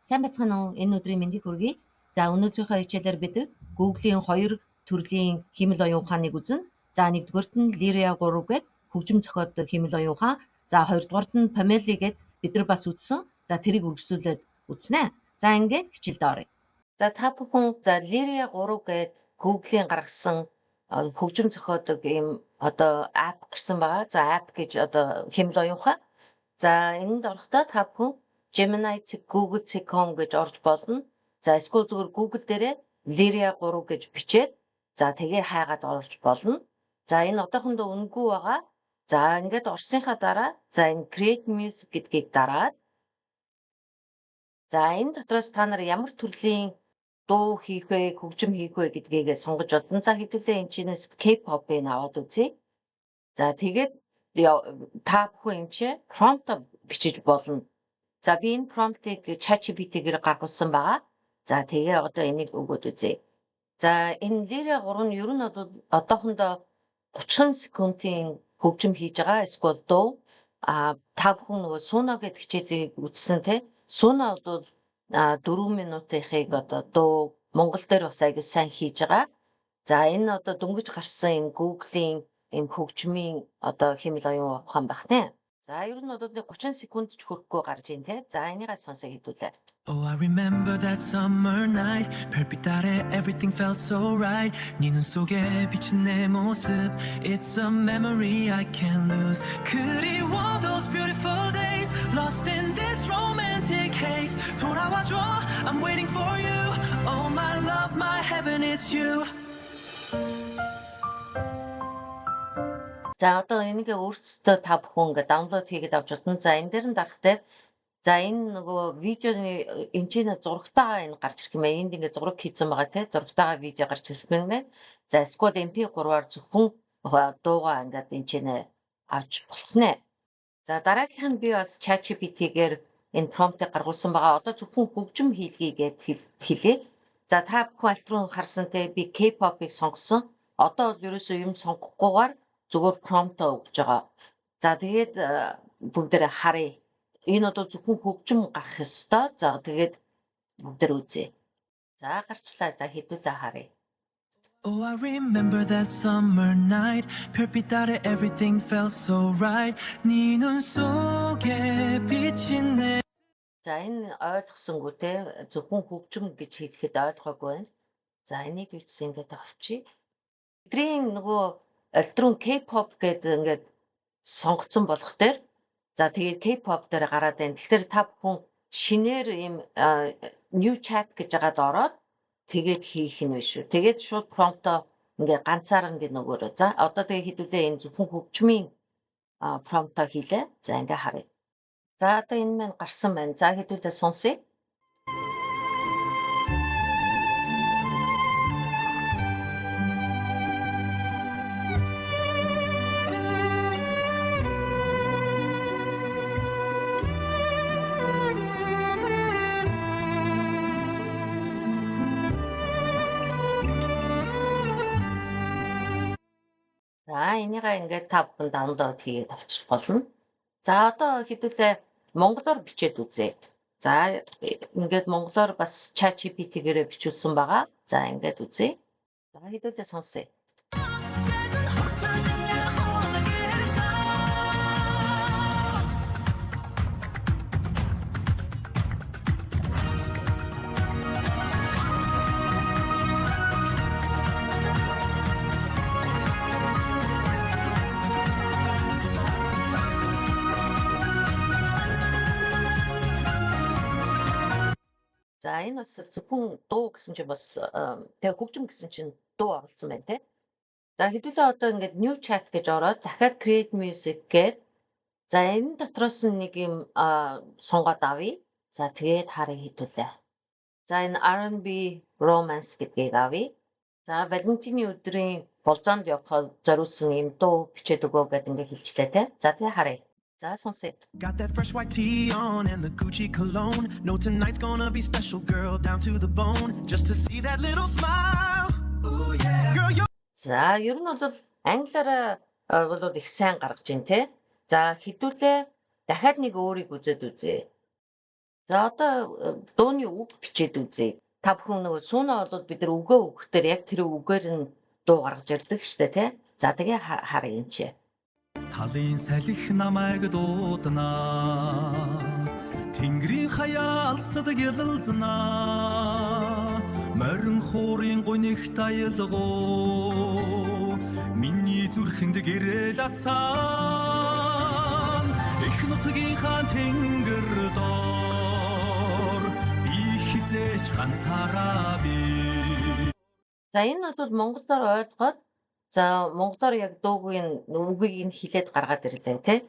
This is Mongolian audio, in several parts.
Сайн байцгаана уу? Энэ өдрийн мэндийг хүргэе. За өнөөдрийнхөө хичээлээр бид Google-ийн 2 төрлийн хэмэл оюун ухааныг үзнэ. За нэгдүгээрт нь Lyria 3 гээд хөгжим зохиодог хэмэл оюун ухаан. За хоёрдугаарт нь Pomeli гээд бид нар бас үзсэн. За тэрийг үргэлжлүүлээд үзнэ. За ингээд хичээлд оръё. За та бүхэн Lyria 3 гээд Google-ийн гаргасан хөгжим зохиодог ийм app гэсэн байгаа. За app гэж хэмэл оюун ухаан. За энд орохдоо та бүхэн Gemini.google.com гэж орж болно. За эсвэл зүгээр Google дээрээ Lyria 3 гэж бичээд за тэгээ хайгаад орж болно. За энэ одоохондоо үнэгүй байгаа. За ингээд орсныхаа дараа за энэ Create Music гэдгийг дараад за энэ дотроос та нар ямар төрлийн дуу хийх вэ, хөгжим хийх вэ гэдгийг сонгож болно. За хэдүүлээ энэ чинээс K-pop-ыг аваад үзье. За тэгээд та бүхэн энэ чи prompt бичиж болно. За би энэ prompt-ыг ChatGPT-гээр гаргуулсан байгаа. За тэгээ одоо энийг өгөөд үзье. За энэ Lyria 3 нь ер нь одоохондоо 30 секундын хөгжим хийж байгаа. Эсвэл дуу та бүхэн нөгөө Suno гэдэг хичээлийг үзсэн те. Suno бол 4 минутынхыг дуу Монгол дээр бас аягүй сайн хийж байгаа. За энэ дөнгөж гарсан энэ Google-ийн энэ хөгжмийн хэмэл оюун ухаан байх нэ. За ер нь 30 секунд ч хүрэхгүй гарч ийн те. За энийгээ сонсоо хэдүүлээ. Oh, I remember that summer night. 별빛 아래 everything felt so right. 네 눈 속에 비친 내 모습. It's a memory I can't lose. 그리워 those beautiful days. Lost in this romantic haze. 돌아와줘, I'm waiting for you. Oh, my love, my heaven, it's you. За энийг өөрсдөө та бүхэн ингээд даунлоод хийгээд авч болно. За энэ дээр нь дарах дээр за энэ нөгөө видеоны энэ зурагтайгаа энэ гарч ирэх юм байна. Энд ингээд зураг хийсэн байгаа те. Зурагтайгаа видео гарч ирсэн юм байна. За эсвэл MP3-аар зөвхөн дуугаа ингээд энэ авч болох нэ. За дараагийнх нь би бас ChatGPT-гээр энэ prompt-ыг гаргуулсан байгаа. Одоо зөвхөн хөгжим хийлгэе гэд хэлээ. За та бүхэн аль руу харсан те би K-pop-ыг сонгосон. Одоо бол ерөөсөө юм сонгохгүйгээр зүгээр prompt өгж байгаа. За тэгээд бүгдээрээ харъя. Энэ зөвхөн хөгжим гарах ёстой. За тэгээд бүгдээр үзье. За гарчлаа. За хэдүүлээ харъя. Oh, I remember that summer night. 별빛 아래 everything felt so right. 네 눈 속에 비친 내. За энэ ойлгосонгүй те зөвхөн хөгжим гэж хэлэхэд ойлгоогүй байна. За энийг үтсэн ингээд авчи. Бидний нөгөө альтрун K-pop гэдэг ингээд сонгоцсон болох дээр за тэгээд K-pop дээр гараад байна. Тэгэхээр та бүхэн шинээр ийм new chat гэж яагаад ороод тэгээд хийх нь биш үү. Тэгээд шууд prompt-о ингээд ганцаараа ингээд нөгөөрөө. За одоо тэгээд хэдүүлээ энэ зөвхөн хөгжмийн prompt-о хийлээ. За ингээд харъя. За одоо энэ маань гарсан байна. За хэдүүлээ сонсъё. За энийгээ ингээд та бүхэн даунлоод хийгээд авчих болно. За одоо хэдүүлээ монголоор бичээд үзье. За ингээд монголоор бас ChatGPT-гээр бичүүлсэн байгаа. За ингээд үзье. За хэдүүлээ сонсъё. За энэ бас зөвхөн дуу гэсэн чинь бас тэгээ хөгжим гэсэн чинь дуу оруулсан байна те. За хэдүүлээ одоо ингээд new chat гэж ороод дахиад create music гээд за энэ дотроос нь нэг юм сонгоод авъя. За тэгээд харъя хэдүүлээ. За энэ R&B romance гэдгийг авъя. За Валентины өдрийн болзоонд явахад зориулсан юм дуу бичээд өгөө гэдэг ингээд хэлчихлээ те. За тэгээ харъя. За сонсъё. Got that fresh white tee on and the Gucci cologne. Know tonight's gonna be special, girl, down to the bone. Just to see that little smile. Ooh yeah. Girl, you. За ер нь бол англиараа бол их сайн гаргаж байна те. За хэдүүлээ дахиад нэг өөрийг үзээд үзье. За одоо дууны үг бичээд үзье. Та бүхэн нөгөө сүүнэ бол бид нар үгөө өгөхдөө яг тэр үгээр нь дуу гаргаж ирдэг штэ тий. За тэгээ харъя энэ чи. талын салхи намайг дуудана тэнгэрийн хаяалсад гялалзнаа морин хуурын гунигт аялгуу миний зүрхэнд гэрэл асан их нутгийн хаан тэнгэр доор би хизээч ганцаараа би. За энэ бол монголоор ойлгоод за монголоор яг дуугийн үгийг нь хилээд гаргаад ирлээ тий.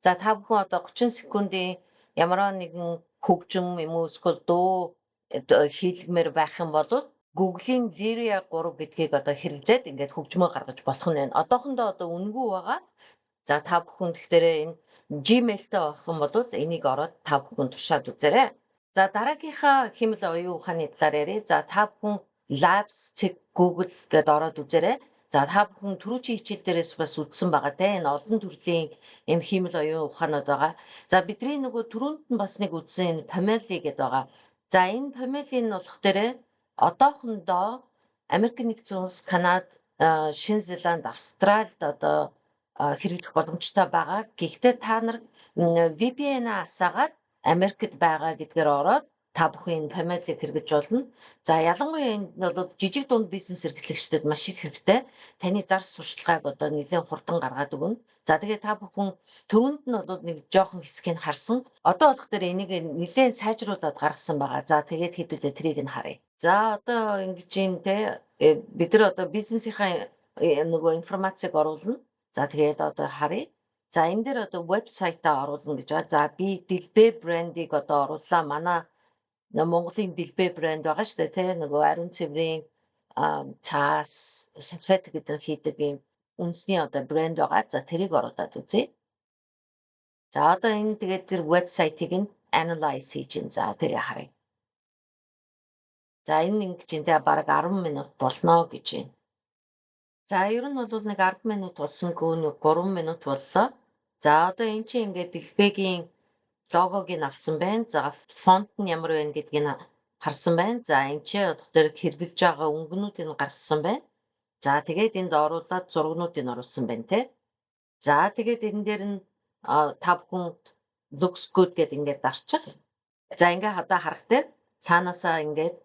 За та бүхэн одоо 30 секундын ямар нэгэн хөгжим юм уу эсвэл дуу хийлгмээр байх юм бол Google-ийн Lyria 3 гэдгийг одоо хэрэглээд ингээд хөгжмөө гаргаж болох нь байна. Одоохондоо одоо үнэгүй байгаа. За та бүхэн тэгэхээр энэ Gmail-тэй авах юм бол энийг ороод та бүхэн тушаад үзээрэй. За дараагийнхаа хэмэл оюун ухааны талаар ярив. За та бүхэн Labs Google гэдээ ороод үзээрэй. За та бүхэн түрүүчийн хичээл дээрээс бас үзсэн байгаа те. Энэ олон төрлийн юм хэмэл оюун ухаанууд байгаа. За бидний нөгөө түрүүнд нь бас нэг үзсэн энэ Pomeli гэдэг байгаа. За энэ Pomeli нь болох дээрээ одоохондоо Америк нэгдсэн улс, Канада, Шинэ Зеланд, Австралид одоо хэрэглэх боломжтой байгаа. Гэхдээ та нар VPN-а асаагаад Америкт байгаа гэдгээр ороод та бүхэн энэ Pomeli-г хэрэглэж болно. За ялангуяа энэ бол жижиг дунд бизнес эрхлэгчдэд маш их хэрэгтэй. Таны зар сурталчилгааг одоо нэлээд хурдан гаргаад өгнө. За тэгээ та бүхэн түрүүнд нь бол нэг жоохон хэсгийг нь харсан. Одоо болох дээр энийг нэлээд сайжруулад гаргасан байгаа. За тэгээд хэдүүлээ трийг нь харъя. За одоо ингэж юм те бид нар одоо бизнесийнхаа нөгөө информацийг оруулна. За тэгээд одоо харъя. За энэ дээр одоо вебсайтаа оруулна гэж байгаа. За би Дэлбэ брендийг одоо оруулаа. Манай Монголын Дэлбэ брэнд байгаа шүү дээ тий. Нөгөө ариун цэврийн цаас, салфет гэдэг хийдэг юм үндэсний одоо брэнд байгаа. За тэрийг оруулаад үзье. За одоо энэ тэгээд тэр вебсайтыг нь analyze хийж ин. За тэгээ харъя. За энэ ингэж энэ бараг 10 минут болно гэж байна. За ер нь бол нэг 10 минут болсонгүй нэг 3 минут боллоо. За одоо эн чинь ингээд Дэлбэгийн логог нь авсан байна. За фонт нь ямар байна гэдгийг нь харсан байна. За энэ чинь одоо тэр хэрэглэж байгаа өнгөнүүдийг нь гаргасан байна. За тэгээд энд оруулаад зургнуудыг нь оруулсан байна те. За тэгээд энэ дээр нь та бүхэн looks good гэдээ ингээд дарчих. За ингээ одоо харах дээр цаанаасаа ингээд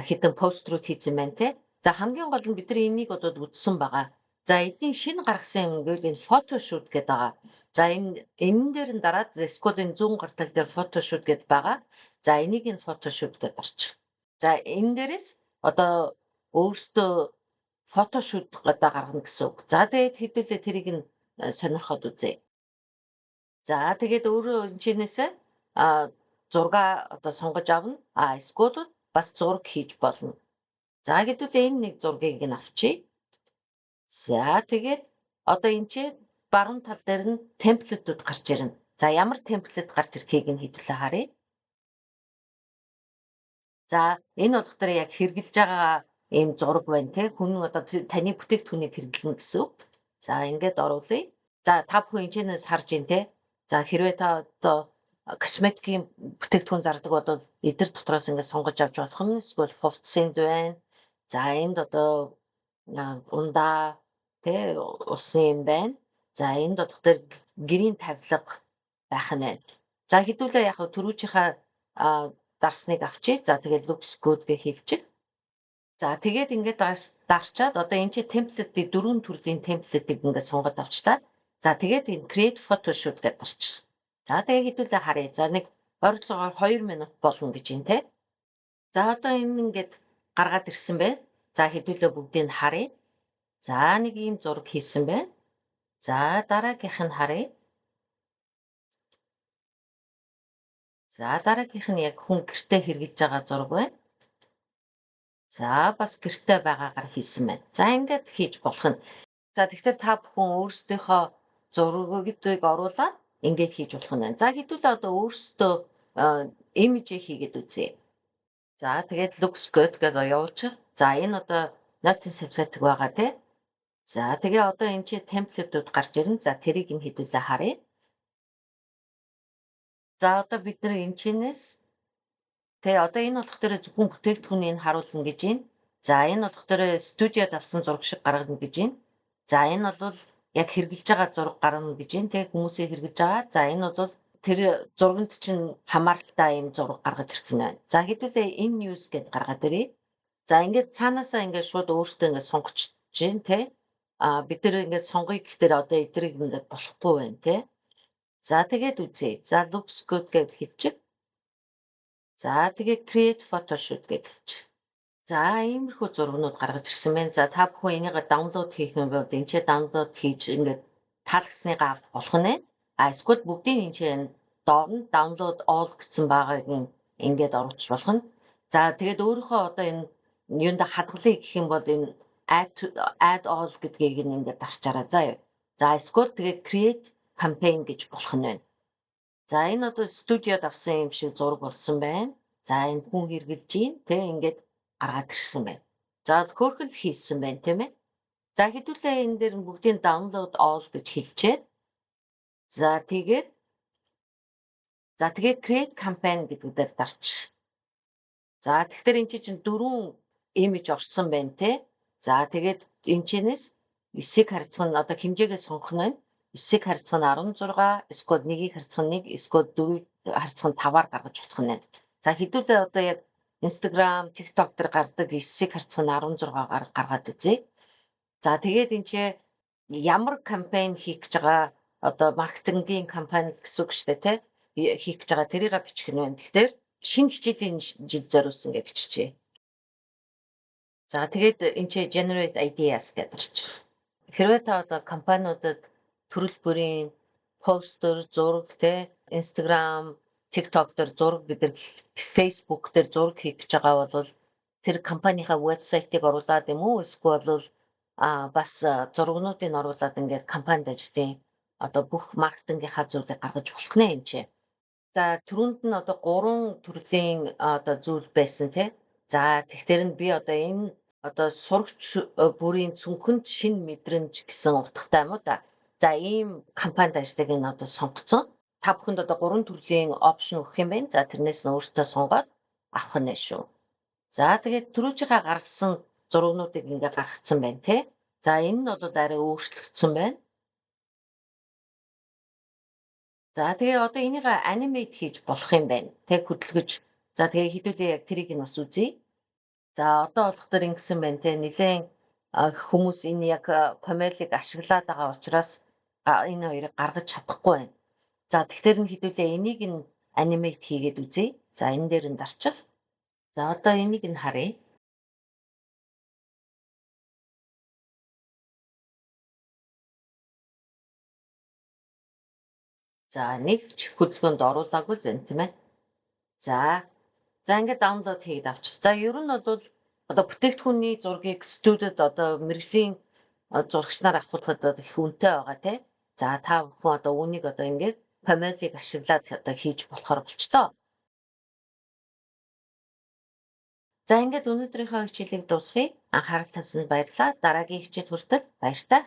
хитэн пострууд хийсэн байна те. За хамгийн гол нь бид нар энийг одоо үзсэн байгаа. За эдийн шинэ гаргасан юм гэвэл энэ фотошут гэдэг байгаа. За энэ дээр нь дараад Skoda-ийн 100 гартал дээр фотошут гэдэг байгаа. За энийг нь фотошут гэж дарчих. За энэ дээрээс одоо өөртөө фотошут гэдэг гаргана гэсэн үг. За тэгээд хэдүүлээ тэрийг нь сонирхоод үзье. За тэгээд өөрөө энэчнээсээ зураг одоо сонгож авна. Skoda бас зураг хийж болно. За хэдүүлээ энэ нэг зургийг нь авчия. За тэгээд одоо энэ чинь баруун тал дээр нь темплетүүд гарч ирнэ. За ямар темплет гарч ирэхийг нь хэдүүлээ харъя. За энэ болох дээр яг хэрэгжилж байгаа ийм зураг байна те. Хүн одоо таны бүтээгдэхүүнийг хэрэглэнэ гэсэн үг. За ингээд оруулъя. За та бүхэн энэчнээс харж ин те. За хэрвээ та одоо косметикийн бүтээгдэхүүн зардаг бол эдгээр дотроос ингээд сонгож авч болох нь. Эсвэл фувцсэнд байна. За энд одоо ундаа тэ усны юм байна. За энд болох дээр гэрийн тавилга байх нь байна. За хэдүүлээ яг түрүүчийнхаа дарсныг авчий. За тэгээд looks good гэж хэлчих. За тэгээд ингээд дарчаад одоо энэ чи темплетийн 4 төрлийн темплетийг ингээд сонгоод авчлаа. За тэгээд энэ create photoshoot гэдэг дарчих. За тэгээд хэдүүлээ харъя. За нэг ойролцоогоор 2 минут болно гэж юм те. За одоо энэ ингээд гаргаад ирсэн байна. За хэдүүлээ бүгдийг нь харъя. За нэг ийм зураг хийсэн байна. За дараагийнх нь харъя. За дараагийнх нь яг хүн гэртээ хэрэглэж байгаа зураг байна. За бас гэртээ байгаагаар хийсэн байна. За ингээд хийж болох нь. За тэгэхээр та бүхэн өөрсдийнхөө зургийг оруулаад ингээд хийж болох нь байна. За хэдүүлээ одоо өөрсдөө имижийг хийгээд үзье. За тэгээд looks good гэдэг явуучих. За энэ одоо note selfie байгаа тий. За тэгээ одоо энэ чи темплетүүд гарч ирнэ. За тэрийг нь хэдүүлээ харъя. За одоо бид нар энэ чинээс Тэ одоо энэ болохоор зөвхөн бүтээгдэхүүнийг харуулна гэж байна. За энэ болохоор студиод авсан зураг шиг гаргана гэж байна. За энэ бол яг хэрэгжилж байгаа зураг гаргана гэж байна. Тэг хүмүүсээ хэрэгжилж байгаа. За энэ бол тэр зурагт чинь хамааралтай юм зураг гаргаж ирэх нь байна. За хэдүүлээ энэ news гэд гаргаад ирээ. За ингээд цаанаасаа ингээд шууд өөртөө ингээд сонгоч чинь тэ. Бид нэр ингээд сонгоё гэхээр одоо эдрийг ингээд болохгүй байна тэ. За тэгээд үзье. За looks good гэж хэлчих. За тэгээ create photoshoot гэж хэлчих. За иймэрхүү зургнууд гаргаж ирсэн байна. За та бүхэн энийг даунлоод хийх юм бол энэ ч даунлоод хийж ингээд таалагдсныгаа авч болох нь байна. Эсвэл бүгдийг энэ доор нь download all гэсэн байгааг ингээд оруулж болох нь. За тэгээд өөрийнхөө одоо энэ юунда хадгалъя гэх юм бол энэ add all гэдгийг ингээд дарчаараа заа юу. За эсвэл тэгээд create campaign гэж болох нь байна. За энэ одоо студиод авсан юм шиг зураг болсон байна. За энэ хүн хэрглэж гин тэ ингээд гаргаад ирсэн байна. За хөөрхөл хийсэн байна тийм ээ. За хэдүүлээ энэ дээр бүгдийн download all гэж хэлчихэд за тэгээд create campaign гэдэг дээр дарч. За тэгэхээр эн чинь 4 image орсон байна те. За тэгээд энэ чинээс 9-ийг харьцах нь одоо хэмжээгээ сонгох нь 9-ийг харьцах нь 16, эсвэл 1-ийг харьцах нь 1, эсвэл 4-ийг харьцах нь 5-аар гаргаж болох нь байна. За хэдүүлээ одоо яг Instagram, TikTok дээр гардаг 9-ийг харьцах нь 16-аар гаргаад үзье. За тэгээд энэ чи ямар кампань хийх гэж байгаа одоо маркетингийн кампани гэсэн үг шүү дээ тий. Хийх гэж байгаа тэрийг бичих нь байна. Тэгэхээр шинэ хичээлийн жил зориулсан гэж биччихье. За тэгээд энэ чи generate ideas гэж гарчих. Хэрвээ та одоо компаниудад төрөл бүрийн постэр, зураг те Instagram, TikTok дээр зураг гэдэг Facebook дээр зураг хийх гэж байгаа бол тэр компанийнхаа вебсайтыг оруулаад юм уу эсвэл бол бас зургнуудыг оруулаад ингээд компанид ажлын одоо бүх маркетингийнхаа зүйлийг гаргаж болох нэ энэ чи. За түрүүнд нь одоо 3 төрлийн одоо зүйл байсан тий. За тэгэхээр нь би одоо энэ одоо сурагч бүрийн цүнхэнд шинэ мэдрэмж гэсэн утгатай юм уу да. За ийм компанид ажиллах энэ одоо сонгоцсон. Та бүхэнд одоо 3 төрлийн опшн өгөх юм байна. За тэрнээс нь өөртөө сонгоод авах нь шүү. За тэгээд түрүүжийнхаа гаргасан зургнуудыг ингээ гаргацсан байна тий. За энэ нь бол арай өөрчлөгдсөн байна. За тэгээ одоо энийг анимейт хийж болох юм байна. Тэг хөдөлгөж. За тэгээ хэдүүлээ яг тэрийг нь бас үзье. За одоо болохоор ингэсэн байна те нэлээд хүмүүс энэ яг помелыг ашиглаад байгаа учраас энэ хоёрыг гаргаж чадахгүй байна. За тэгэхээр нь хэдүүлээ энийг нь анимейт хийгээд үзье. За энэ дээр нь дарчих. За одоо энийг нь харъя. За нэг ч хөдөлгөөнд оруулаагүй л байна тийм ээ. За ингээд даунлоод хийгээд авчих. За ер нь бол одоо бүтээгдэхүүний зургийг студид одоо мэрэгжлийн зурагч нар авахд их үнэтэй байгаа тий. За та бүхэн одоо үүнийг одоо ингээд помелыг ашиглаад одоо хийж болохоор болчлоо. За ингээд өнөөдрийнхөө хичээлийг дуусгая. Анхаарал тавьсанд баярлалаа. Дараагийн хичээл хүртэл баяр та.